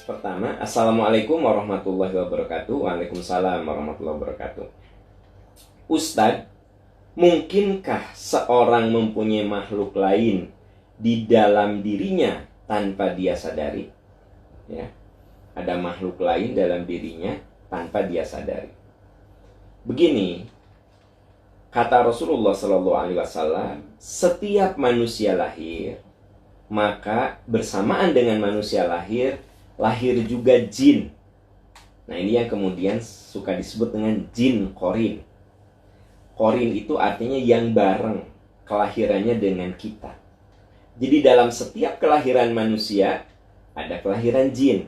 Pertama, Assalamualaikum warahmatullahi wabarakatuh. Waalaikumsalam warahmatullahi wabarakatuh. Ustadz, mungkinkah seorang mempunyai makhluk lain di dalam dirinya tanpa dia sadari? Ya, ada makhluk lain dalam dirinya tanpa dia sadari. Begini, kata Rasulullah SAW, setiap manusia lahir, maka bersamaan dengan manusia lahir juga jin. Nah, ini yang kemudian suka disebut dengan jin korin. Korin itu artinya yang bareng kelahirannya dengan kita. Jadi dalam setiap kelahiran manusia ada kelahiran jin.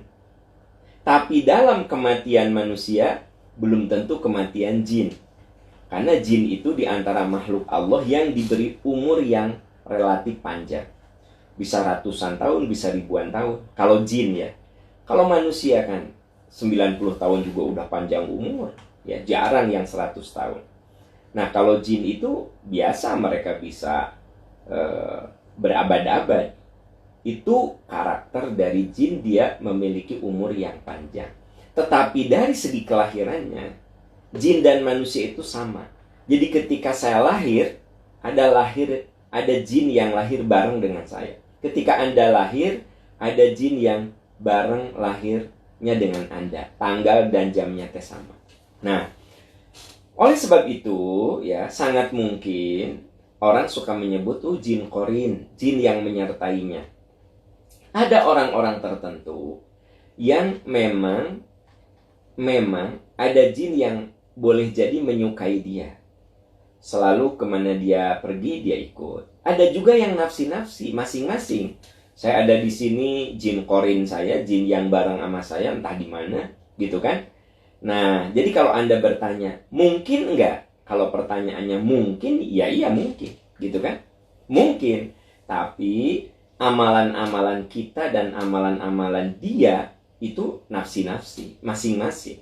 Tapi dalam kematian manusia belum tentu kematian jin. Karena jin itu diantara makhluk Allah yang diberi umur yang relatif panjang. Bisa ratusan tahun, bisa ribuan tahun. Kalau jin ya. Kalau manusia kan 90 tahun juga udah panjang umur. Ya, jarang yang 100 tahun. Nah, kalau jin itu biasa mereka bisa berabad-abad. Itu karakter dari jin, dia memiliki umur yang panjang. Tetapi dari segi kelahirannya, jin dan manusia itu sama. Jadi ketika saya lahir, ada jin yang lahir bareng dengan saya. Ketika Anda lahir, ada jin yang bareng lahirnya dengan Anda. Tanggal dan jamnya sama. Nah, oleh sebab itu, ya, sangat mungkin orang suka menyebut jin korin, jin yang menyertainya. Ada orang-orang tertentu yang memang ada jin yang boleh jadi menyukai dia. Selalu kemana dia pergi, dia ikut. Ada juga yang nafsi-nafsi, masing-masing. Saya ada di sini, jin korin saya, jin yang bareng sama saya, entah di mana, gitu kan? Nah, jadi kalau Anda bertanya, mungkin enggak? Kalau pertanyaannya mungkin, ya iya mungkin, gitu kan? Mungkin, tapi amalan-amalan kita dan amalan-amalan dia itu nafsi-nafsi, masing-masing.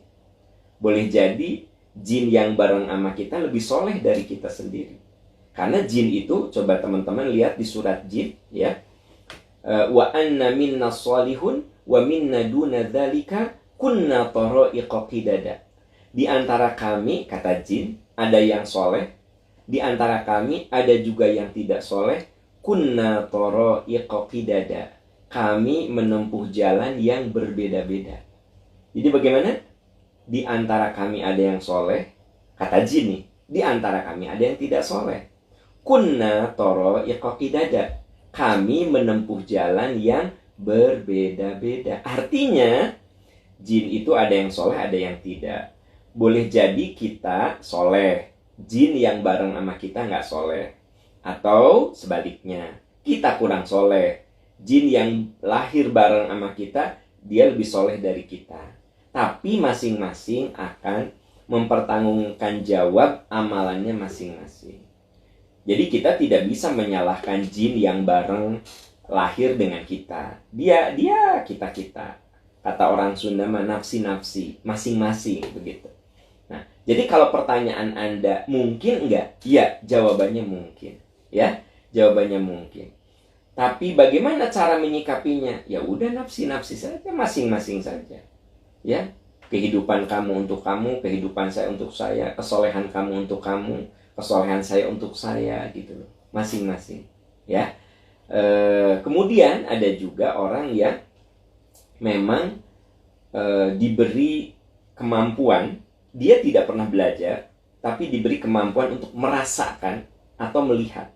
Boleh jadi jin yang bareng sama kita lebih soleh dari kita sendiri. Karena jin itu, coba teman-teman lihat di surat jin, ya. Wa anna minna sholihun wa minna duna dzalika kunna tara'iqa qidada. Di antara kami, kata jin, ada yang soleh. Di antara kami ada juga yang tidak soleh. Kunna tara'iqa qidada. Kami menempuh jalan yang berbeda-beda. Jadi bagaimana? Di antara kami ada yang soleh, kata jin nih, di antara kami ada yang tidak soleh. Kunna tara'iqa qidada. Kami menempuh jalan yang berbeda-beda. Artinya, jin itu ada yang soleh, ada yang tidak. Boleh jadi kita soleh, jin yang bareng sama kita nggak soleh. Atau sebaliknya, kita kurang soleh, jin yang lahir bareng sama kita, dia lebih soleh dari kita. Tapi masing-masing akan mempertanggungjawabkan jawab amalannya masing-masing. Jadi kita tidak bisa menyalahkan jin yang bareng lahir dengan kita. Dia kita. Kata orang Sunda mah nafsi-nafsi, masing-masing begitu. Nah, jadi kalau pertanyaan Anda mungkin enggak? Ya, jawabannya mungkin. Ya, jawabannya mungkin. Tapi bagaimana cara menyikapinya? Ya udah nafsi-nafsi saja, masing-masing saja. Ya, kehidupan kamu untuk kamu, kehidupan saya untuk saya, kesolehan kamu untuk kamu, kesolehan saya untuk saya, gitu loh, masing-masing, ya. Kemudian ada juga orang yang memang diberi kemampuan, dia tidak pernah belajar, tapi diberi kemampuan untuk merasakan atau melihat.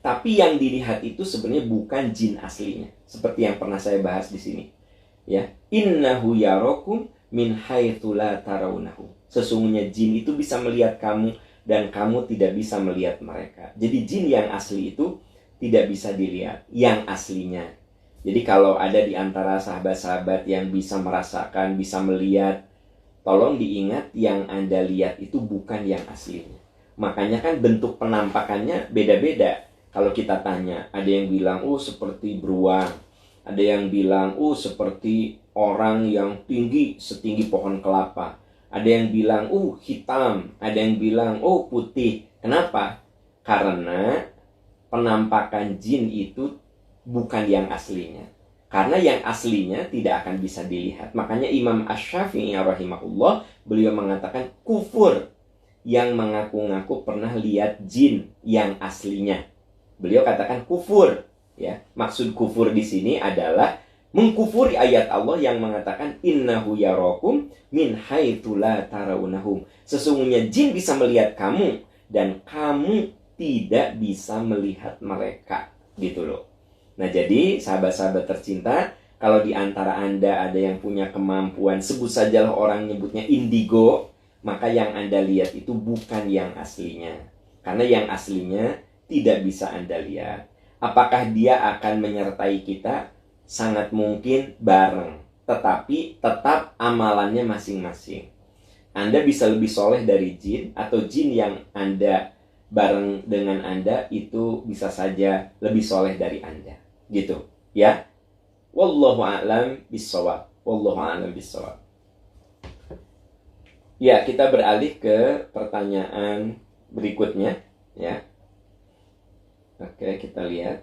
Tapi yang dilihat itu sebenarnya bukan jin aslinya, seperti yang pernah saya bahas di sini, ya. Innahu yarakum min haitsu la tarawnahu. Sesungguhnya jin itu bisa melihat kamu dan kamu tidak bisa melihat mereka. Jadi jin yang asli itu tidak bisa dilihat, yang aslinya. Jadi kalau ada di antara sahabat-sahabat yang bisa merasakan, bisa melihat, tolong diingat yang Anda lihat itu bukan yang aslinya. Makanya kan bentuk penampakannya beda-beda. Kalau kita tanya, ada yang bilang, seperti beruang. Ada yang bilang, seperti orang yang tinggi, setinggi pohon kelapa. Ada yang bilang, hitam. Ada yang bilang, putih. Kenapa? Karena penampakan jin itu bukan yang aslinya. Karena yang aslinya tidak akan bisa dilihat. Makanya Imam Asy-Syafi'i rahimahullah, beliau mengatakan kufur yang mengaku-ngaku pernah lihat jin yang aslinya. Beliau katakan kufur, ya. Maksud kufur di sini adalah mengkufuri ayat Allah yang mengatakan innahu yarakum min haitsu la tarawnahum. Sesungguhnya jin bisa melihat kamu dan kamu tidak bisa melihat mereka, gitu loh. Nah, jadi sahabat-sahabat tercinta, kalau di antara Anda ada yang punya kemampuan, sebut sajalah orang nyebutnya indigo, maka yang Anda lihat itu bukan yang aslinya. Karena yang aslinya tidak bisa Anda lihat. Apakah dia akan menyertai kita? Sangat mungkin bareng. Tetapi tetap amalannya masing-masing. Anda bisa lebih soleh dari jin, atau jin yang Anda bareng dengan Anda itu bisa saja lebih soleh dari Anda. Gitu, ya. Wallahu a'lam bishawab. Wallahu a'lam bishawab. Ya, kita beralih ke pertanyaan berikutnya, ya. Oke, kita lihat.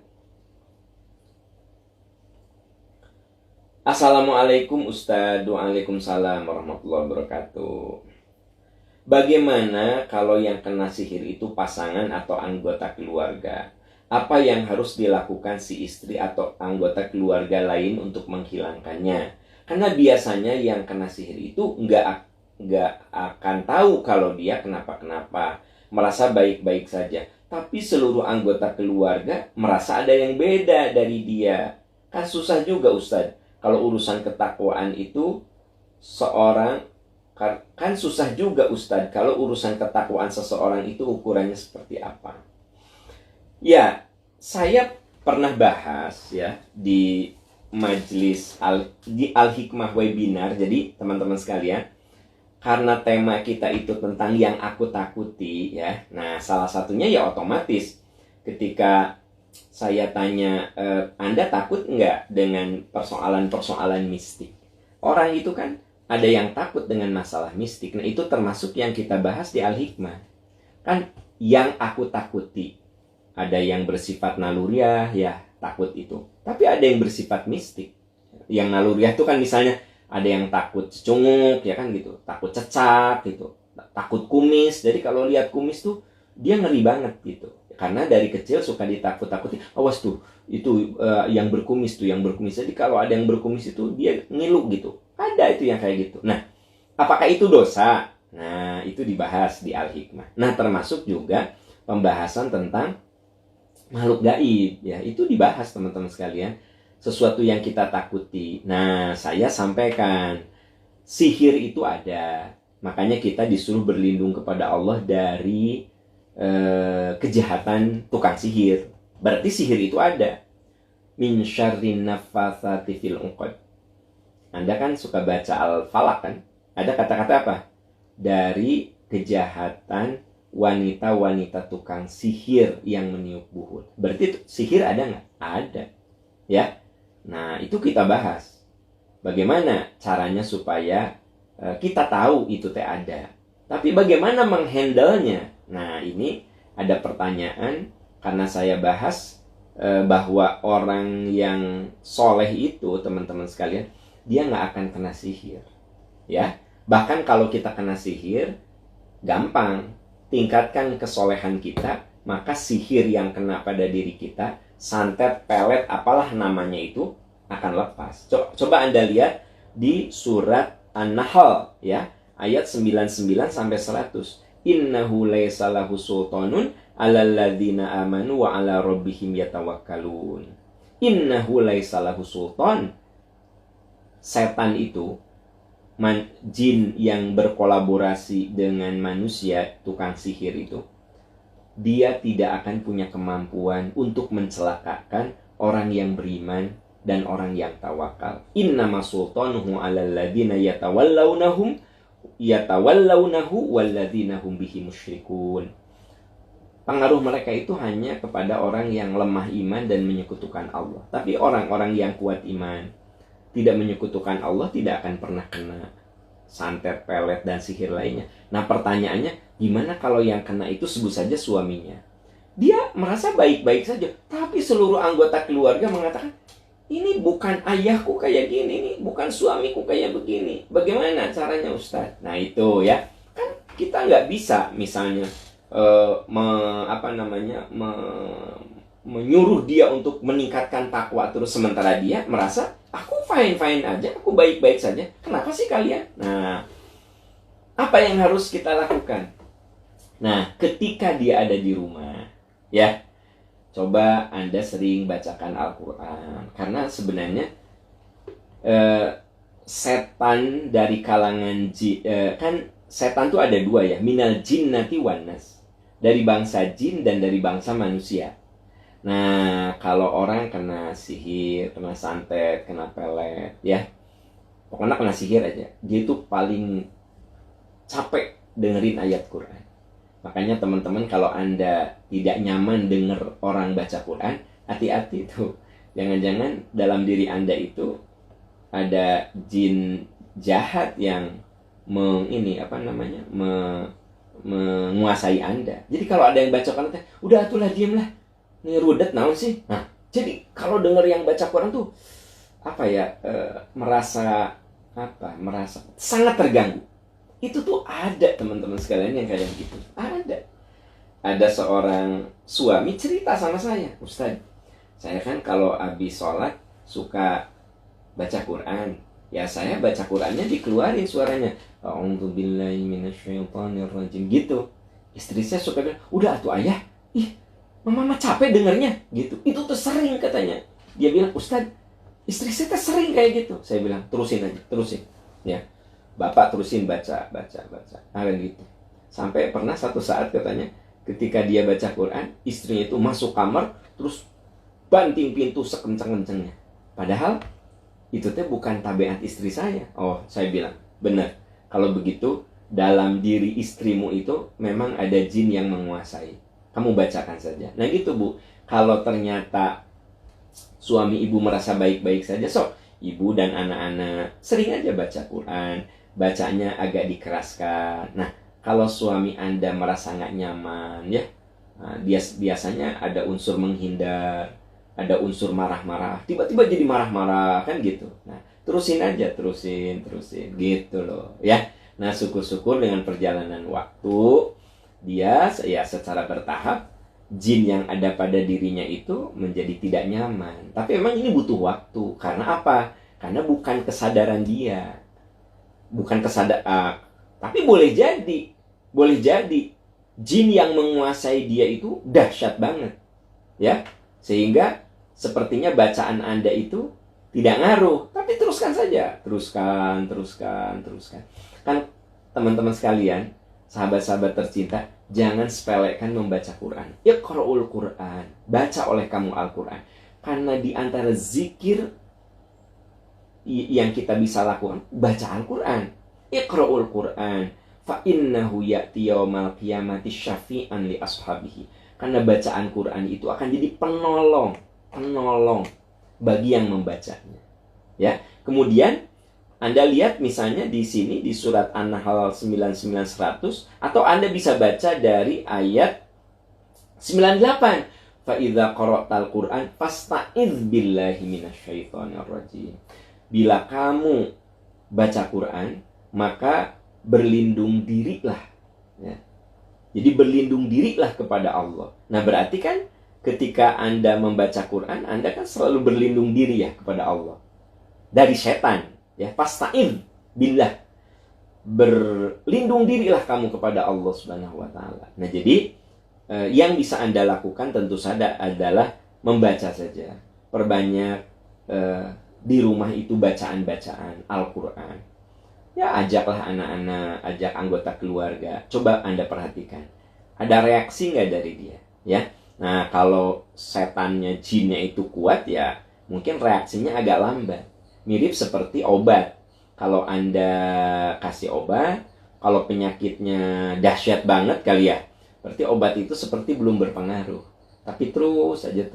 Assalamualaikum Ustaz. Waalaikumsalam warahmatullahi wabarakatuh. Bagaimana kalau yang kena sihir itu pasangan atau anggota keluarga? Apa yang harus dilakukan si istri atau anggota keluarga lain untuk menghilangkannya? Karena biasanya yang kena sihir itu nggak akan tahu kalau dia kenapa-kenapa, merasa baik-baik saja. Tapi seluruh anggota keluarga merasa ada yang beda dari dia. Kan susah juga Ustadz. Kalau urusan ketakwaan itu kan susah juga Ustadz. Kalau urusan ketakwaan seseorang itu ukurannya seperti apa? Ya, saya pernah bahas ya di majelis di Al-Hikmah webinar. Jadi teman-teman sekalian, karena tema kita itu tentang yang aku takuti ya. Nah, salah satunya ya otomatis ketika saya tanya, Anda takut nggak dengan persoalan-persoalan mistik? Orang itu kan ada yang takut dengan masalah mistik. Nah, itu termasuk yang kita bahas di Al-Hikmah. Kan yang aku takuti. Ada yang bersifat naluriah, ya takut itu. Tapi ada yang bersifat mistik. Yang naluriah itu kan misalnya ada yang takut cecunguk, ya kan gitu. Takut cecak gitu. Takut kumis. Jadi kalau lihat kumis tuh dia ngeri banget gitu. Karena dari kecil suka ditakut-takuti. Awas tuh, itu yang berkumis tuh, yang berkumis. Jadi kalau ada yang berkumis itu dia ngilu gitu. Ada itu yang kayak gitu. Nah, apakah itu dosa? Nah, itu dibahas di Al-Hikmah. Nah, termasuk juga pembahasan tentang makhluk gaib, ya itu dibahas teman-teman sekalian, sesuatu yang kita takuti. Nah, saya sampaikan sihir itu ada, makanya kita disuruh berlindung kepada Allah dari kejahatan tukang sihir. Berarti sihir itu ada. Min syarrin naffatsati fil 'uqad. Anda kan suka baca Al-Falaq kan? Ada kata-kata apa? Dari kejahatan wanita-wanita tukang sihir yang meniup buhut. Berarti sihir ada nggak? Ada. Ya. Nah, itu kita bahas. Bagaimana caranya supaya kita tahu itu teh ada. Tapi bagaimana menghandle-nya? Nah, ini ada pertanyaan karena saya bahas bahwa orang yang soleh itu, teman-teman sekalian, dia nggak akan kena sihir. Ya. Bahkan kalau kita kena sihir, gampang. Tingkatkan kesolehan kita, maka sihir yang kena pada diri kita, santet, pelet, apalah namanya itu, akan lepas. Coba Anda lihat di surat An-Nahl ya, ayat 99 sampai 100. Innahu laisa lahu sultanun 'alal ladzina amanu wa 'ala rabbihim yatawakkalun. Innahu laisa lahu sultan. Setan itu, jin yang berkolaborasi dengan manusia, tukang sihir itu, dia tidak akan punya kemampuan untuk mencelakakan orang yang beriman dan orang yang tawakal. Innama sultanuhu 'alal ladzina yatawallawnahu walladzina hum bihi musyrikun. Pengaruh mereka itu hanya kepada orang yang lemah iman dan menyekutukan Allah. Tapi orang-orang yang kuat iman, tidak menyekutukan Allah, tidak akan pernah kena santet, pelet, dan sihir lainnya. Nah, pertanyaannya, gimana kalau yang kena itu sebut saja suaminya? Dia merasa baik-baik saja, tapi seluruh anggota keluarga mengatakan, ini bukan ayahku kayak gini, ini bukan suamiku kayak begini. Bagaimana caranya Ustadz? Nah itu ya, kan kita nggak bisa misalnya menyuruh dia untuk meningkatkan takwa terus sementara dia merasa aku fine-fine aja, aku baik-baik saja. Kenapa sih kalian? Nah, apa yang harus kita lakukan? Nah, ketika dia ada di rumah, ya, coba Anda sering bacakan Al-Quran. Karena sebenarnya setan dari kalangan kan setan tuh ada dua ya, minal jinnati wan nas, dari bangsa jin dan dari bangsa manusia. Nah, kalau orang kena sihir, kena santet, kena pelet, ya, pokoknya kena sihir aja, dia itu paling capek dengerin ayat Quran. Makanya teman-teman kalau Anda tidak nyaman dengar orang baca Quran, hati-hati tuh. Jangan-jangan dalam diri Anda itu ada jin jahat yang menguasai Anda. Jadi kalau ada yang baca Quran, udah atulah diamlah. Ini rudet naon sih? Nah, jadi kalau dengar yang baca Quran tuh merasa sangat terganggu. Itu tuh ada teman-teman sekalian yang kayak gitu. Ada seorang suami cerita sama saya, Ustadz, saya kan kalau habis sholat suka baca Quran. Ya saya baca Qurannya dikeluarin suaranya, A'udzubillahi minasyaitonirrajim gitu. Istri saya suka bilang, udah atuh ayah, mama capek dengernya gitu. Itu tuh sering katanya. Dia bilang, Ustadz, istri saya tuh sering kayak gitu. Saya bilang, terusin aja, terusin. Ya, Bapak terusin baca. Nah, gitu. Sampai pernah satu saat katanya, ketika dia baca Quran, istrinya itu masuk kamar, terus banting pintu sekencang-kencangnya. Padahal, itu teh bukan tabiat istri saya. Oh, saya bilang, benar. Kalau begitu, dalam diri istrimu itu memang ada jin yang menguasai. Kamu bacakan saja. Nah gitu Bu, kalau ternyata suami ibu merasa baik-baik saja, ibu dan anak-anak sering aja baca Quran, bacanya agak dikeraskan. Nah, kalau suami Anda merasa nggak nyaman, ya, biasanya ada unsur menghindar, ada unsur marah-marah, tiba-tiba jadi marah-marah, kan gitu. Nah, terusin aja, terusin, gitu loh, ya. Nah, syukur-syukur dengan perjalanan waktu, dia ya secara bertahap jin yang ada pada dirinya itu menjadi tidak nyaman. Tapi memang ini butuh waktu. Karena apa? Karena bukan kesadaran dia. Tapi boleh jadi jin yang menguasai dia itu dahsyat banget. Ya. Sehingga sepertinya bacaan Anda itu tidak ngaruh. Tapi teruskan saja. Teruskan. Kan teman-teman sekalian, sahabat-sahabat tercinta, jangan sepelekan membaca Quran. Iqra'ul Quran, baca oleh kamu Al-Quran. Karena di antara zikir yang kita bisa lakukan, baca Al-Quran. Iqra'ul Quran, fa innahu ya'ti yaumal qiyamati syafi'an li ashabihi. Karena bacaan Quran itu akan jadi penolong bagi yang membacanya. Ya, kemudian Anda lihat misalnya di sini di surat An-Nahl 99-100, atau Anda bisa baca dari ayat 98. Fa idza qara'tal Qur'an fasta'idz billahi minasyaitonir rajim. Bila kamu baca Quran, maka berlindung dirilah. Ya. Jadi berlindung dirilah kepada Allah. Nah, berarti kan ketika Anda membaca Quran, Anda kan selalu berlindung diri ya kepada Allah dari setan. Ya, fasta'in billah, berlindung dirilah kamu kepada Allah Subhanahu wa taala. Nah, jadi yang bisa Anda lakukan tentu saja adalah membaca saja. Perbanyak di rumah itu bacaan-bacaan Al-Qur'an. Ya, ajaklah anak-anak, ajak anggota keluarga. Coba Anda perhatikan. Ada reaksi nggak dari dia? Ya. Nah, kalau setannya, jinnya itu kuat, ya mungkin reaksinya agak lambat. Mirip seperti obat. Kalau Anda kasih obat, kalau penyakitnya dahsyat banget kali ya, berarti obat itu seperti belum berpengaruh. Tapi terus saja.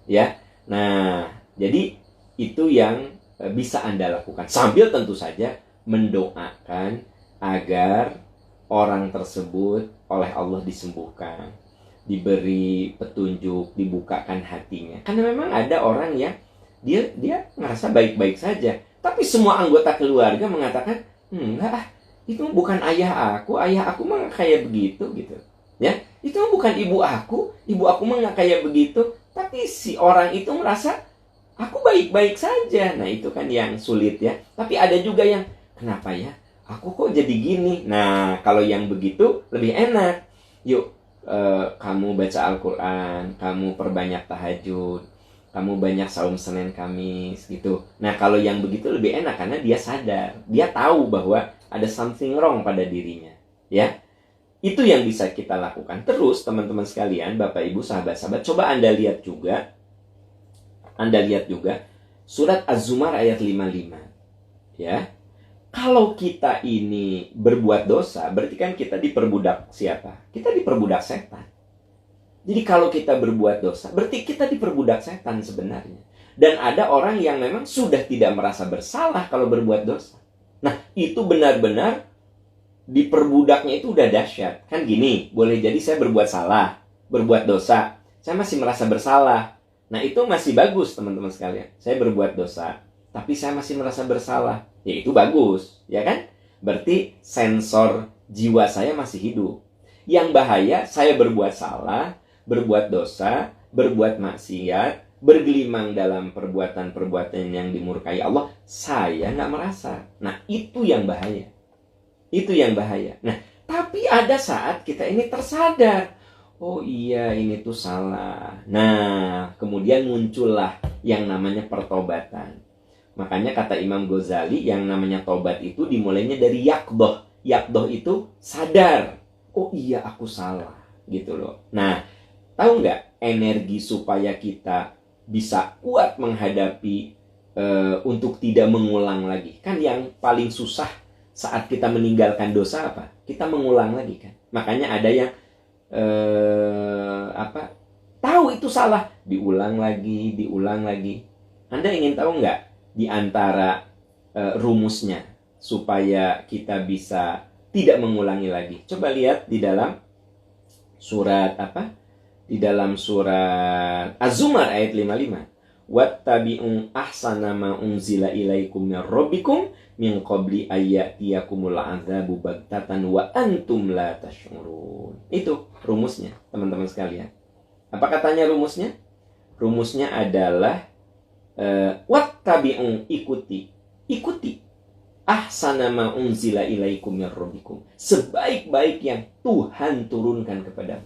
Ya. Nah, jadi itu yang bisa Anda lakukan. Sambil tentu saja mendoakan agar orang tersebut oleh Allah disembuhkan, diberi petunjuk, dibukakan hatinya. Karena memang ada orang yang dia ngerasa baik-baik saja. Tapi semua anggota keluarga mengatakan, enggak, itu bukan ayah aku mah nggak kayak begitu gitu. Ya, itu bukan ibu aku mah nggak kayak begitu. Tapi si orang itu merasa aku baik-baik saja. Nah, itu kan yang sulit ya. Tapi ada juga yang, kenapa ya? Aku kok jadi gini? Nah, kalau yang begitu lebih enak. Yuk, kamu baca Al-Quran, kamu perbanyak tahajud, kamu banyak saum Senin Kamis gitu. Nah, kalau yang begitu lebih enak karena dia sadar. Dia tahu bahwa ada something wrong pada dirinya. Ya, itu yang bisa kita lakukan. Terus, teman-teman sekalian, Bapak Ibu, sahabat-sahabat, coba Anda lihat juga surat Az-Zumar ayat 55. Ya. Kalau kita ini berbuat dosa, berarti kan kita diperbudak siapa? Kita diperbudak setan. Jadi kalau kita berbuat dosa, berarti kita diperbudak setan sebenarnya. Dan ada orang yang memang sudah tidak merasa bersalah kalau berbuat dosa. Nah, itu benar-benar diperbudaknya itu udah dahsyat. Kan gini, boleh jadi saya berbuat salah, berbuat dosa, saya masih merasa bersalah. Nah, itu masih bagus, teman-teman sekalian. Saya berbuat dosa, tapi saya masih merasa bersalah. Ya, itu bagus, ya kan? Berarti sensor jiwa saya masih hidup. Yang bahaya, saya berbuat salah, berbuat dosa, berbuat maksiat, bergelimang dalam perbuatan-perbuatan yang dimurkai Allah, saya nggak merasa. Nah, itu yang bahaya. Itu yang bahaya. Nah, tapi ada saat kita ini tersadar. Oh iya, ini tuh salah. Nah, kemudian muncullah yang namanya pertobatan. Makanya kata Imam Ghazali, yang namanya tobat itu dimulainya dari yakdoh. Yakdoh itu sadar. Oh iya, aku salah. Gitu loh. Nah, tahu nggak energi supaya kita bisa kuat menghadapi untuk tidak mengulang lagi? Kan yang paling susah saat kita meninggalkan dosa apa? Kita mengulang lagi kan. Makanya ada yang tahu itu salah, diulang lagi. Anda ingin tahu nggak di antara rumusnya supaya kita bisa tidak mengulangi lagi? Coba lihat di dalam surat Di dalam surat Az-Zumar ayat 55. Wattabi'u ahsana ma unzila ilaikum min rabbikum min qabli ayyatiyakumul adzabu baghtatan wa antum la tash'urun. Itu rumusnya, teman-teman sekalian. Apa katanya rumusnya? Rumusnya adalah wattabi'u, ikuti ahsana ma unzila ilaikum min rabbikum, sebaik-baik yang Tuhan turunkan kepadamu.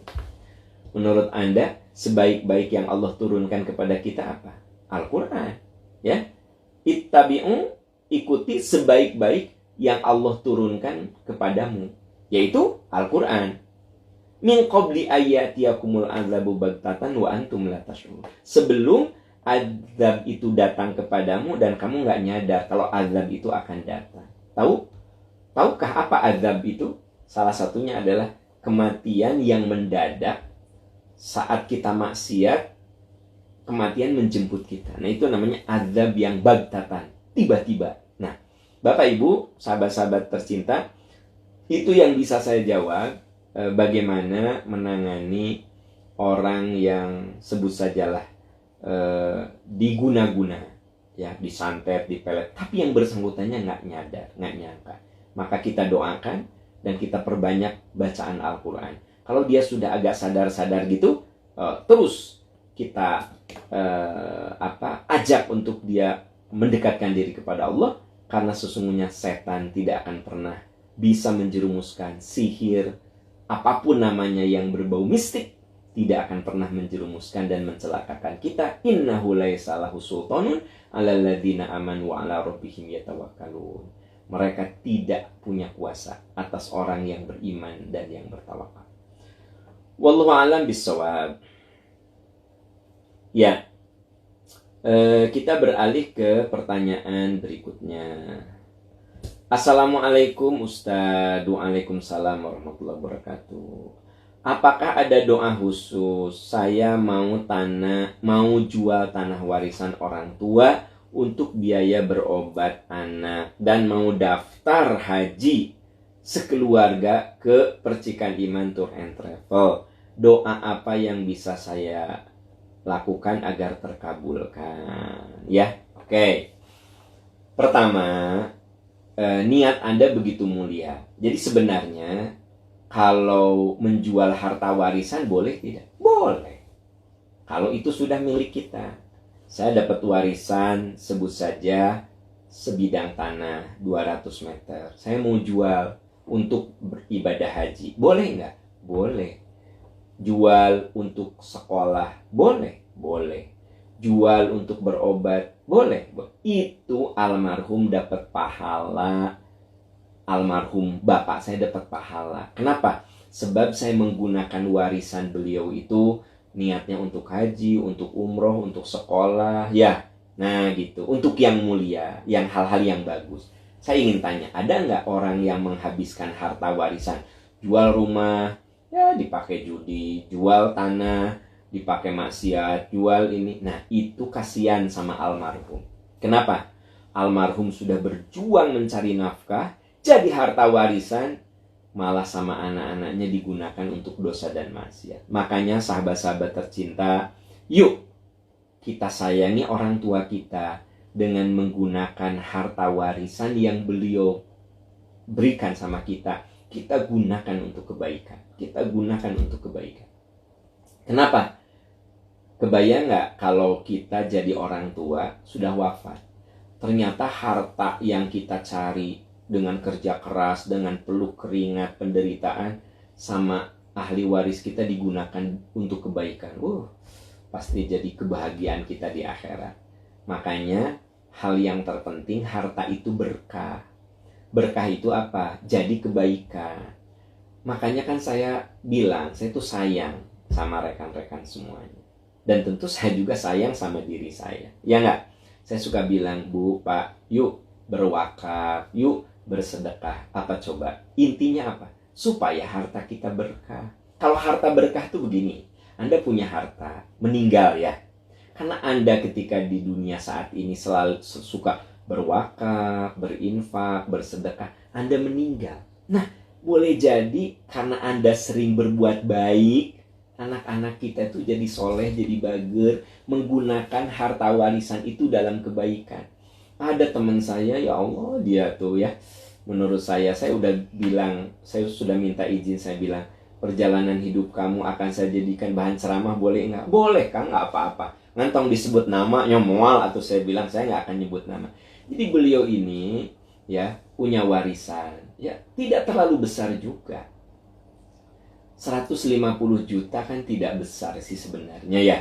Menurut Anda, sebaik-baik yang Allah turunkan kepada kita apa? Al-Quran. Ya, ittabi'u, ikuti sebaik-baik yang Allah turunkan kepadamu, yaitu Al-Quran. Min qabli ayyatiyakumul azabu baghtatan wa antum la tash'urun. Sebelum azab itu datang kepadamu dan kamu nggak nyadar kalau azab itu akan datang. Tahukah apa azab itu? Salah satunya adalah kematian yang mendadak. Saat kita maksiat, kematian menjemput kita. Nah, itu namanya azab yang baghtatan, tiba-tiba. Nah, Bapak Ibu, sahabat-sahabat tercinta, itu yang bisa saya jawab. Bagaimana menangani orang yang sebut sajalah diguna-guna, ya, disantet, dipelet, tapi yang bersangkutannya nggak nyadar, nggak nyangka. Maka kita doakan dan kita perbanyak bacaan Al-Quran. Kalau dia sudah agak sadar-sadar gitu, terus kita ajak untuk dia mendekatkan diri kepada Allah, karena sesungguhnya setan tidak akan pernah bisa menjerumuskan sihir, apapun namanya yang berbau mistik, tidak akan pernah menjerumuskan dan mencelakakan kita. Innahu laisa lahu sultanun 'alal ladzina amanu wa 'ala rabbihim yatawakkalun. Mereka tidak punya kuasa atas orang yang beriman dan yang bertawakal. Wallahu a'lam bishawab. Ya, kita beralih ke pertanyaan berikutnya. Assalamualaikum Ustaz. Waalaikumsalam warahmatullahi wabarakatuh. Apakah ada doa khusus? Saya mau jual tanah warisan orang tua untuk biaya berobat anak dan mau daftar haji sekeluarga ke Percikan Iman Tour and Travel. Doa apa yang bisa saya lakukan agar terkabulkan? Ya, oke. Pertama, niat Anda begitu mulia. Jadi sebenarnya kalau menjual harta warisan boleh tidak? Boleh. Kalau itu sudah milik kita. Saya dapat warisan, sebut saja sebidang tanah 200 meter. Saya mau jual untuk beribadah haji. Boleh nggak? Boleh. Jual untuk sekolah? Boleh. Boleh. Jual untuk berobat? Boleh. Itu almarhum dapat pahala. Almarhum bapak saya dapat pahala. Kenapa? Sebab saya menggunakan warisan beliau itu niatnya untuk haji, untuk umroh, untuk sekolah, ya. Nah gitu, untuk yang mulia, yang hal-hal yang bagus. Saya ingin tanya, ada nggak orang yang menghabiskan harta warisan? Jual rumah, ya dipakai judi, jual tanah, dipakai maksiat, jual ini. Nah itu kasihan sama almarhum. Kenapa? Almarhum sudah berjuang mencari nafkah, jadi harta warisan malah sama anak-anaknya digunakan untuk dosa dan maksiat. Makanya sahabat-sahabat tercinta, yuk kita sayangi orang tua kita dengan menggunakan harta warisan yang beliau berikan sama kita. Kita gunakan untuk kebaikan. Kita gunakan untuk kebaikan. Kenapa? Kebayang nggak kalau kita jadi orang tua sudah wafat? Ternyata harta yang kita cari dengan kerja keras, dengan peluh keringat, penderitaan, sama ahli waris kita digunakan untuk kebaikan. Pasti jadi kebahagiaan kita di akhirat. Makanya hal yang terpenting, harta itu berkah. Berkah itu apa? Jadi kebaikan. Makanya kan saya bilang, saya tuh sayang sama rekan-rekan semuanya. Dan tentu saya juga sayang sama diri saya. Ya nggak? Saya suka bilang, Bu, Pak, yuk berwakaf, yuk bersedekah. Apa coba? Intinya apa? Supaya harta kita berkah. Kalau harta berkah tuh begini, Anda punya harta, meninggal ya. Karena Anda ketika di dunia saat ini selalu suka berwakaf, berinfak, bersedekah, Anda meninggal. Nah, boleh jadi karena Anda sering berbuat baik, anak-anak kita tuh jadi soleh, jadi bager, menggunakan harta warisan itu dalam kebaikan. Ada teman saya, ya Allah, dia tuh ya, menurut saya udah bilang, saya sudah minta izin, saya bilang, perjalanan hidup kamu akan saya jadikan bahan ceramah, boleh nggak? Boleh kan, nggak apa-apa. Ngantong disebut namanya mual, atau saya bilang saya nggak akan nyebut nama. Jadi beliau ini ya punya warisan, ya tidak terlalu besar juga. 150 juta kan tidak besar sih sebenarnya ya.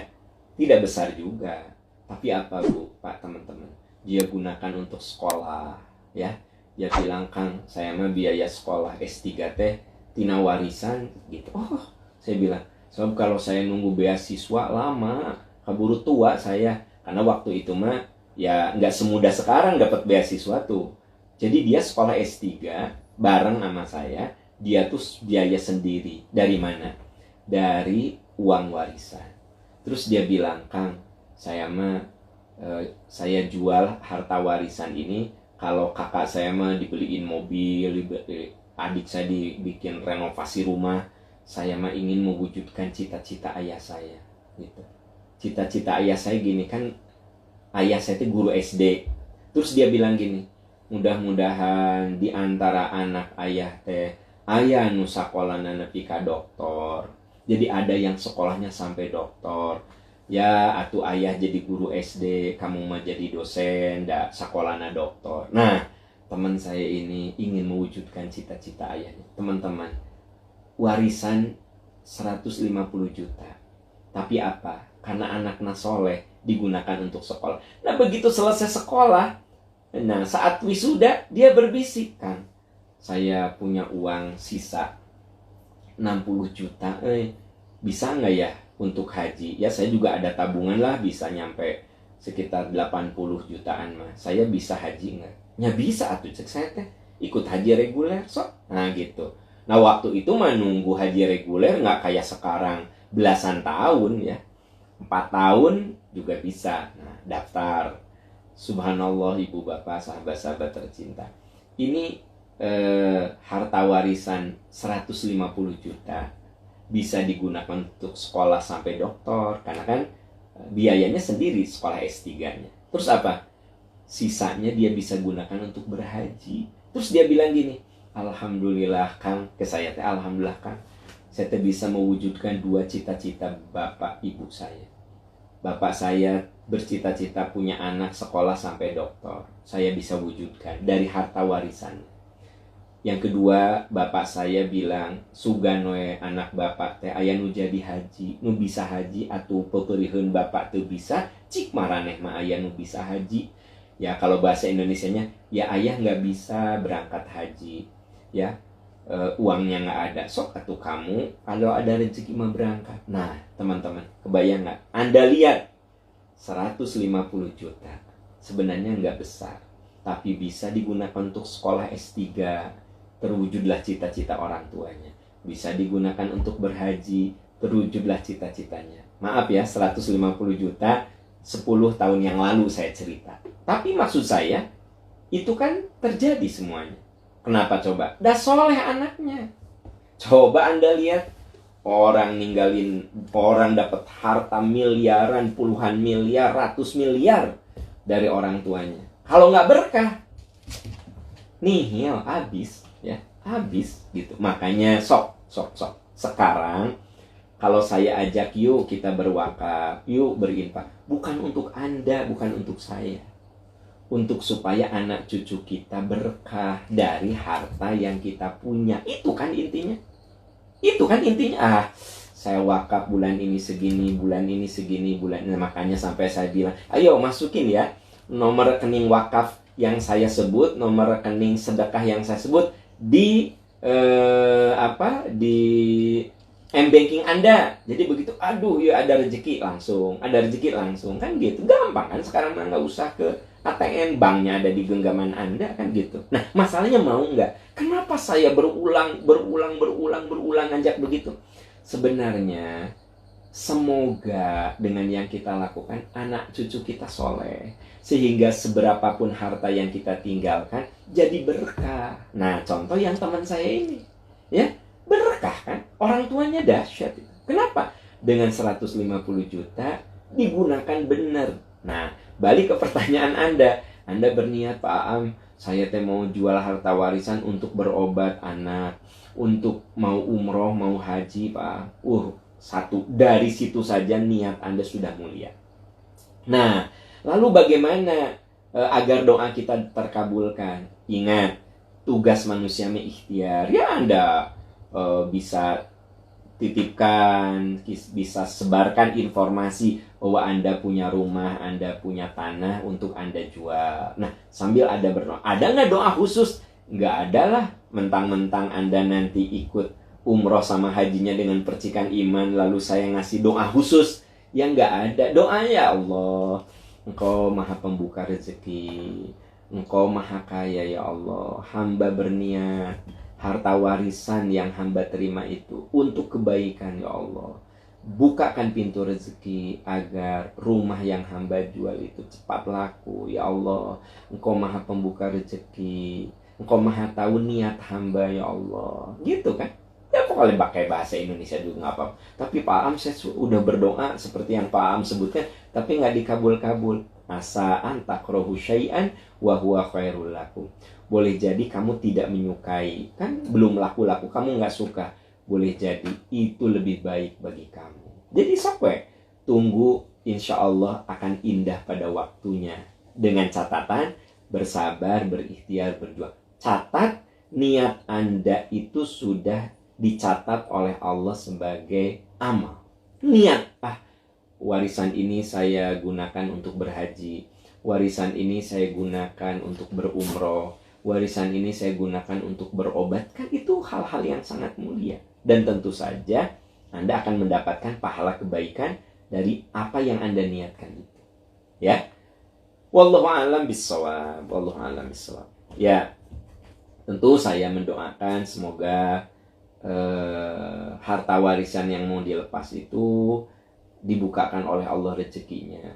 Tidak besar juga. Tapi apa Bu, Pak, teman-teman? Dia gunakan untuk sekolah ya. Dia bilang, Kang, saya mah biaya sekolah S3 teh tina warisan gitu. Saya bilang, sebab kalau saya nunggu beasiswa lama, keburu tua saya. Karena waktu itu mah ya nggak semudah sekarang dapat beasiswa tuh. Jadi dia sekolah S3 bareng sama saya. Dia tuh biaya sendiri. Dari mana? Dari uang warisan. Terus dia bilang, Kang, saya mah saya jual harta warisan ini, kalau kakak saya mah dibeliin mobil, adik saya dibikin renovasi rumah, saya mah ingin mewujudkan cita-cita ayah saya gitu. Cita-cita ayah saya gini, kan ayah saya itu guru SD. Terus dia bilang gini, mudah-mudahan di antara anak ayah teh aya nu sakolana nepi ka doktor. Jadi ada yang sekolahnya sampai doktor. Ya, atuh ayah jadi guru SD, kamu mah jadi dosen, da sakolana doktor. Nah, teman saya ini ingin mewujudkan cita-cita ayahnya. Teman-teman, warisan 150 juta. Tapi apa? Karena anaknya soleh, digunakan untuk sekolah. Nah, begitu selesai sekolah, nah saat wisuda, dia berbisik, kan, saya punya uang sisa 60 juta, bisa nggak ya untuk haji? Ya saya juga ada tabungan lah, bisa nyampe sekitar 80 jutaan mah. Saya bisa haji nggak? Ya bisa atuh, cek saya teh ikut haji reguler sok. Nah gitu. Nah waktu itu mah nunggu haji reguler nggak kayak sekarang belasan tahun ya. 4 tahun juga bisa. Nah daftar. Subhanallah ibu bapak sahabat-sahabat tercinta. Ini harta warisan 150 juta bisa digunakan untuk sekolah sampai doktor. Karena kan biayanya sendiri sekolah S3-nya. Terus apa? Sisanya dia bisa gunakan untuk berhaji. Terus dia bilang gini, alhamdulillah Kang, ke saya teh, alhamdulillah Kang, saya teh bisa mewujudkan 2 cita-cita bapak ibu saya. Bapak saya bercita-cita punya anak sekolah sampai doktor. Saya bisa wujudkan dari harta warisannya. Yang kedua, bapak saya bilang, suganoe anak bapak teh aya nu jadi haji, nu bisa haji atuh pepeurieun bapak teu bisa, cik maraneh mah aya nu bisa haji. Ya kalau bahasa Indonesianya, ya ayah nggak bisa berangkat haji, ya uangnya nggak ada, sok atuh kamu kalau ada rezeki mah berangkat. Nah teman-teman, kebayang nggak? Anda lihat 150 juta, sebenarnya nggak besar, tapi bisa digunakan untuk sekolah S3, terwujudlah cita-cita orang tuanya. Bisa digunakan untuk berhaji, terwujudlah cita-citanya. Maaf ya, 150 juta 10 tahun yang lalu saya cerita. Tapi maksud saya, itu kan terjadi semuanya. Kenapa coba? Dah soleh anaknya. Coba Anda lihat, orang ninggalin, orang dapat harta miliaran, puluhan miliar, ratus miliar dari orang tuanya. Kalau nggak berkah, nihil, habis. Ya, habis gitu. Makanya sok. Sekarang kalau saya ajak yuk kita berwakaf, yuk berinfak, bukan untuk Anda, bukan untuk saya. Untuk supaya anak cucu kita berkah dari harta yang kita punya. Itu kan intinya. Saya wakaf bulan ini segini, bulan ini segini, bulan ini. Nah, makanya sampai saya bilang, ayo masukin ya nomor rekening wakaf yang saya sebut, nomor rekening sedekah yang saya sebut di di M-banking Anda. Jadi begitu, aduh ya ada rezeki langsung kan gitu. Gampang kan sekarang mah, nggak usah ke ATM, banknya ada di genggaman Anda kan gitu. Nah masalahnya mau nggak? Kenapa saya berulang ngajak begitu? Sebenarnya semoga dengan yang kita lakukan anak cucu kita soleh, sehingga seberapapun harta yang kita tinggalkan jadi berkah. Nah contoh yang teman saya ini, ya berkah kan, orang tuanya dahsyat. Kenapa? Dengan 150 juta digunakan benar. Nah balik ke pertanyaan Anda berniat, Pak Am, saya teh mau jual harta warisan untuk berobat anak, untuk mau umroh, mau haji, Pak. Satu, dari situ saja niat Anda sudah mulia. Nah, lalu bagaimana agar doa kita terkabulkan? Ingat, tugas manusia ikhtiar. Ya Anda bisa titipkan, bisa sebarkan informasi bahwa Anda punya rumah, Anda punya tanah untuk Anda jual. Nah, sambil Anda berdoa. Ada nggak doa khusus? Nggak ada lah. Mentang-mentang Anda nanti ikut umroh sama hajinya dengan percikan iman, lalu saya ngasih doa khusus. Yang nggak ada. Doanya, ya Allah, Engkau maha pembuka rezeki, Engkau maha kaya ya Allah. Hamba berniat harta warisan yang hamba terima itu untuk kebaikan ya Allah. Bukakan pintu rezeki agar rumah yang hamba jual itu cepat laku ya Allah. Engkau maha pembuka rezeki, Engkau maha tahu niat hamba ya Allah. Gitu kan? Ya pokoknya pakai bahasa Indonesia juga nggak apa-apa. Tapi Pak Am, saya udah berdoa seperti yang Pak Am sebutkan, tapi nggak dikabul-kabul. Asa antakrohu syai'an wa huwa khairul lakum. Boleh jadi kamu tidak menyukai, kan belum laku-laku, kamu nggak suka. Boleh jadi itu lebih baik bagi kamu. Jadi sampai tunggu, insya Allah akan indah pada waktunya. Dengan catatan bersabar, berikhtiar, berjuang. Catat niat Anda itu sudah dicatat oleh Allah sebagai amal. Niat, warisan ini saya gunakan untuk berhaji, warisan ini saya gunakan untuk berumroh, warisan ini saya gunakan untuk berobat. Kan itu hal-hal yang sangat mulia. Dan tentu saja Anda akan mendapatkan pahala kebaikan dari apa yang Anda niatkan itu. Ya. Wallahu a'lam bishawab. Ya. Tentu saya mendoakan semoga harta warisan yang mau dilepas itu dibukakan oleh Allah rezekinya.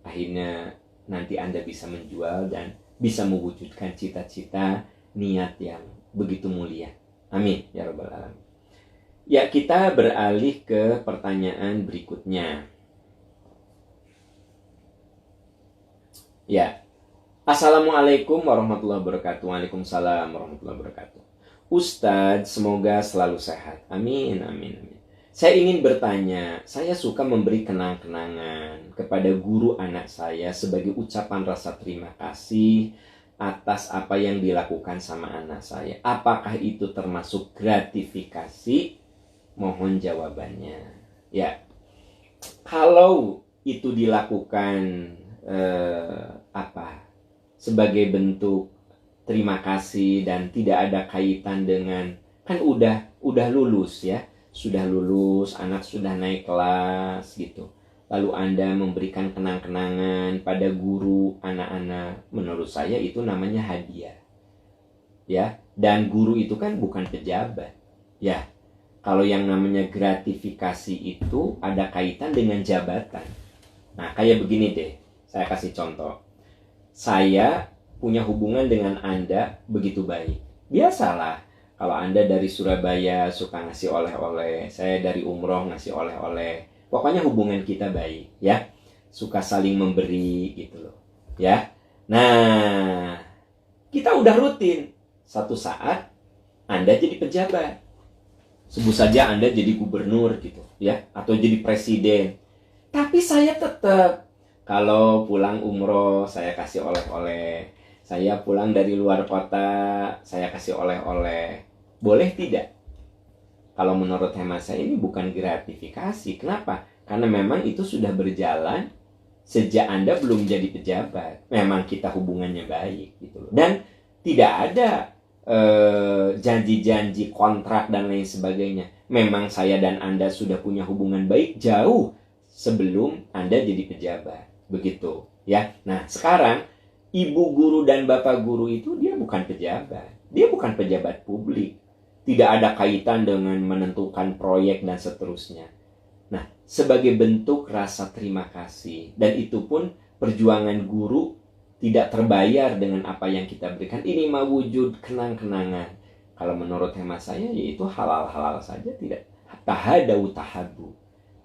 Akhirnya nanti Anda bisa menjual dan bisa mewujudkan cita-cita niat yang begitu mulia. Amin ya rabbal alamin. Ya, kita beralih ke pertanyaan berikutnya. Ya. Assalamualaikum warahmatullahi wabarakatuh. Waalaikumsalam warahmatullahi wabarakatuh. Ustadz, semoga selalu sehat. Amin, amin, amin. Saya ingin bertanya, saya suka memberi kenang-kenangan kepada guru anak saya sebagai ucapan rasa terima kasih atas apa yang dilakukan sama anak saya. Apakah itu termasuk gratifikasi? Mohon jawabannya. Ya, kalau itu dilakukan sebagai bentuk terima kasih dan tidak ada kaitan dengan, kan udah lulus ya, sudah lulus, anak sudah naik kelas gitu, lalu Anda memberikan kenang-kenangan pada guru anak-anak, menurut saya itu namanya hadiah ya. Dan guru itu kan bukan pejabat ya. Kalau yang namanya gratifikasi itu ada kaitan dengan jabatan. Nah, kayak begini deh, saya kasih contoh. Saya punya hubungan dengan Anda begitu baik. Biasalah, kalau Anda dari Surabaya suka ngasih oleh-oleh, saya dari umroh ngasih oleh-oleh. Pokoknya hubungan kita baik, ya. Suka saling memberi, gitu loh. Ya. Nah, kita udah rutin. Satu saat, Anda jadi pejabat. Sebut saja Anda jadi gubernur, gitu, ya. Atau jadi presiden. Tapi saya tetap, kalau pulang umroh, saya kasih oleh-oleh. Saya pulang dari luar kota, saya kasih oleh-oleh. Boleh tidak? Kalau menurut hemat saya ini bukan gratifikasi. Kenapa? Karena memang itu sudah berjalan sejak Anda belum jadi pejabat. Memang kita hubungannya baik, gitu loh. Dan tidak ada janji-janji kontrak dan lain sebagainya. Memang saya dan Anda sudah punya hubungan baik jauh sebelum Anda jadi pejabat. Begitu ya. Nah, sekarang ibu guru dan bapak guru itu dia bukan pejabat. Dia bukan pejabat publik. Tidak ada kaitan dengan menentukan proyek dan seterusnya. Nah, sebagai bentuk rasa terima kasih, dan itu pun perjuangan guru tidak terbayar dengan apa yang kita berikan. Ini mah wujud kenang-kenangan. Kalau menurut hemat saya, yaitu halal-halal saja, tidak tahadau tahabu.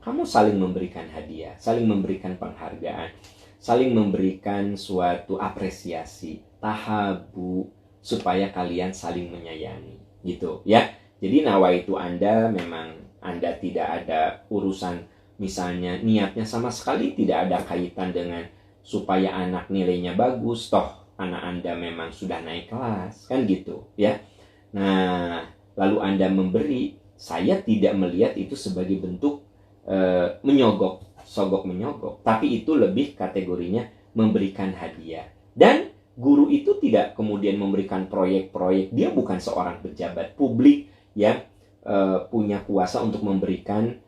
Kamu saling memberikan hadiah, saling memberikan penghargaan, saling memberikan suatu apresiasi, tahabu, supaya kalian saling menyayangi, gitu ya. Jadi nawaitu Anda, memang Anda tidak ada urusan, misalnya niatnya sama sekali tidak ada kaitan dengan supaya anak nilainya bagus, toh anak Anda memang sudah naik kelas, kan gitu ya. Nah, lalu Anda memberi, saya tidak melihat itu sebagai bentuk menyogok, sogok menyogok, tapi itu lebih kategorinya memberikan hadiah. Dan guru itu tidak kemudian memberikan proyek-proyek, dia bukan seorang pejabat publik yang punya kuasa untuk memberikan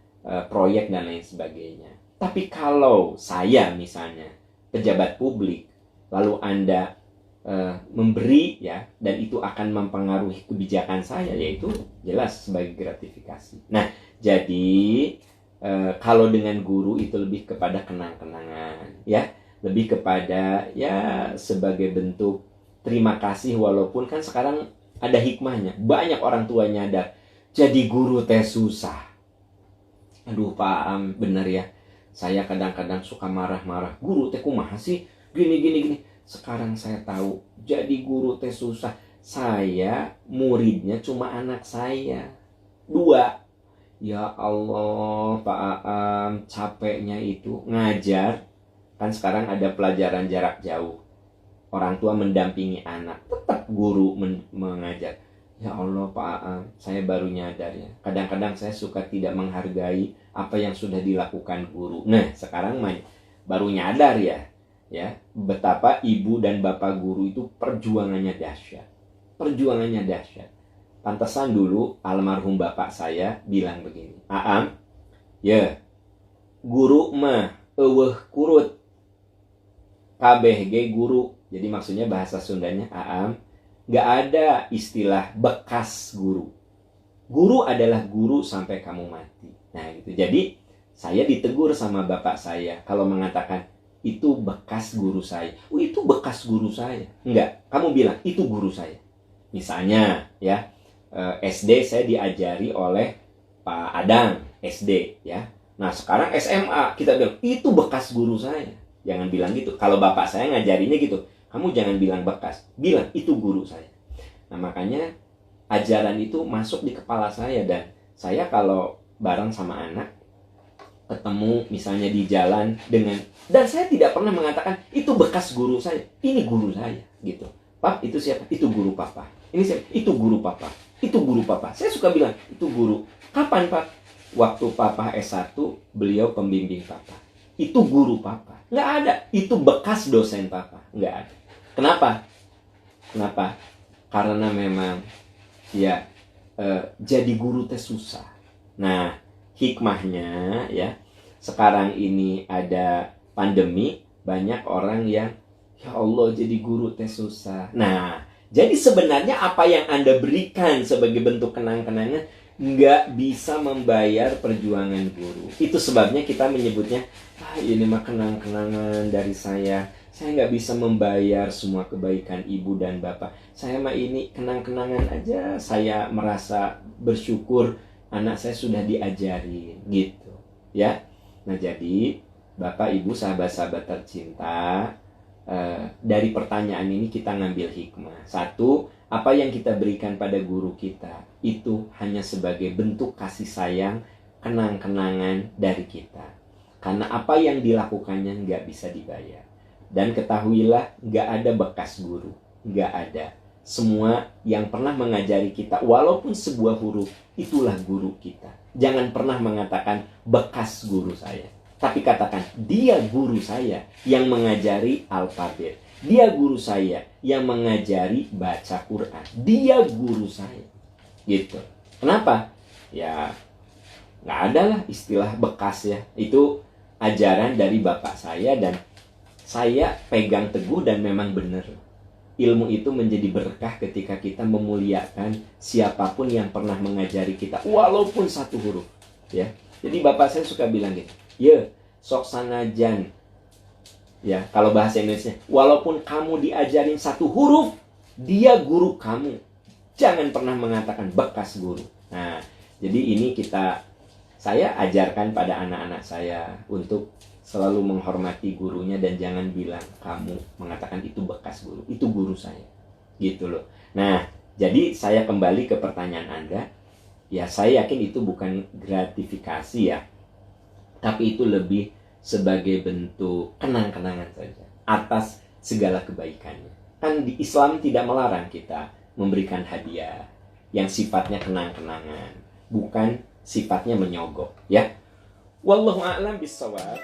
proyek dan lain sebagainya. Tapi kalau saya misalnya pejabat publik, lalu Anda memberi ya, dan itu akan mempengaruhi kebijakan saya, yaitu jelas sebagai gratifikasi. Nah, jadi kalau dengan guru itu lebih kepada kenang-kenangan ya, lebih kepada ya sebagai bentuk terima kasih, walaupun kan sekarang ada hikmahnya. Banyak orang tua nyadar jadi guru teh susah. Aduh Pak Am, bener ya, saya kadang-kadang suka marah-marah, guru teh kumaha sih gini. Sekarang saya tahu jadi guru teh susah. Saya muridnya cuma anak saya 2. Ya Allah Pak Aam, capeknya itu ngajar. Kan sekarang ada pelajaran jarak jauh, orang tua mendampingi anak, tetap guru mengajar. Ya Allah Pak Aam, saya baru nyadar ya, kadang-kadang saya suka tidak menghargai apa yang sudah dilakukan guru. Nah sekarang baru nyadar ya betapa ibu dan bapak guru itu perjuangannya dahsyat. Pantesan dulu almarhum bapak saya bilang begini, Aam, ya guru mah eueuh kurut, kabeh ge guru. Jadi maksudnya bahasa Sundanya, Aam, gak ada istilah bekas guru. Guru adalah guru sampai kamu mati. Nah gitu. Jadi saya ditegur sama bapak saya kalau mengatakan itu bekas guru saya. Oh itu bekas guru saya. Enggak, kamu bilang itu guru saya. Misalnya ya, SD saya diajari oleh Pak Adang SD ya. Nah sekarang SMA kita bilang itu bekas guru saya. Jangan bilang gitu. Kalau bapak saya ngajarinnya gitu, kamu jangan bilang bekas, bilang itu guru saya. Nah makanya ajaran itu masuk di kepala saya, dan saya kalau bareng sama anak, ketemu misalnya di jalan dan saya tidak pernah mengatakan itu bekas guru saya, ini guru saya gitu. Pak, itu siapa? Itu guru papa. Ini siapa? Itu guru papa. Itu guru papa. Saya suka bilang, itu guru. Kapan, Pak? Waktu papa S1, beliau pembimbing papa. Itu guru papa. Nggak ada. Itu bekas dosen papa. Nggak ada. Kenapa? Karena memang ya jadi guru teh susah. Nah, hikmahnya ya, sekarang ini ada pandemi, banyak orang yang ya Allah jadi guru teh susah. Nah, jadi sebenarnya apa yang Anda berikan sebagai bentuk kenang-kenangan nggak bisa membayar perjuangan guru. Itu sebabnya kita menyebutnya, ini mah kenang-kenangan dari saya nggak bisa membayar semua kebaikan ibu dan bapak. Saya mah ini kenang-kenangan aja, saya merasa bersyukur anak saya sudah diajarin gitu ya. Nah jadi bapak ibu sahabat-sahabat tercinta, dari pertanyaan ini kita ngambil hikmah. Satu, apa yang kita berikan pada guru kita itu hanya sebagai bentuk kasih sayang, kenang-kenangan dari kita, karena apa yang dilakukannya nggak bisa dibayar. Dan ketahuilah, nggak ada bekas guru, nggak ada. Semua yang pernah mengajari kita, walaupun sebuah huruf, itulah guru kita. Jangan pernah mengatakan bekas guru saya, tapi katakan dia guru saya yang mengajari alfabet. Dia guru saya yang mengajari baca Quran. Dia guru saya. Gitu. Kenapa? Ya, nggak ada lah istilah bekas ya. Itu ajaran dari bapak saya dan saya pegang teguh dan memang benar. Ilmu itu menjadi berkah ketika kita memuliakan siapapun yang pernah mengajari kita, walaupun satu huruf. Ya, jadi bapak saya suka bilang gitu, ya sok sanajan. Ya, kalau bahasa Indonesia, walaupun kamu diajarin satu huruf, dia guru kamu. Jangan pernah mengatakan bekas guru. Nah, jadi ini saya ajarkan pada anak-anak saya untuk selalu menghormati gurunya dan jangan bilang kamu, mengatakan itu bekas guru, itu guru saya. Gitu loh. Nah, jadi saya kembali ke pertanyaan Anda. Ya, saya yakin itu bukan gratifikasi ya. Tapi itu lebih sebagai bentuk kenang-kenangan saja atas segala kebaikannya. Kan di Islam tidak melarang kita memberikan hadiah yang sifatnya kenang-kenangan, bukan sifatnya menyogok, ya. Wallahu a'lam bishawab.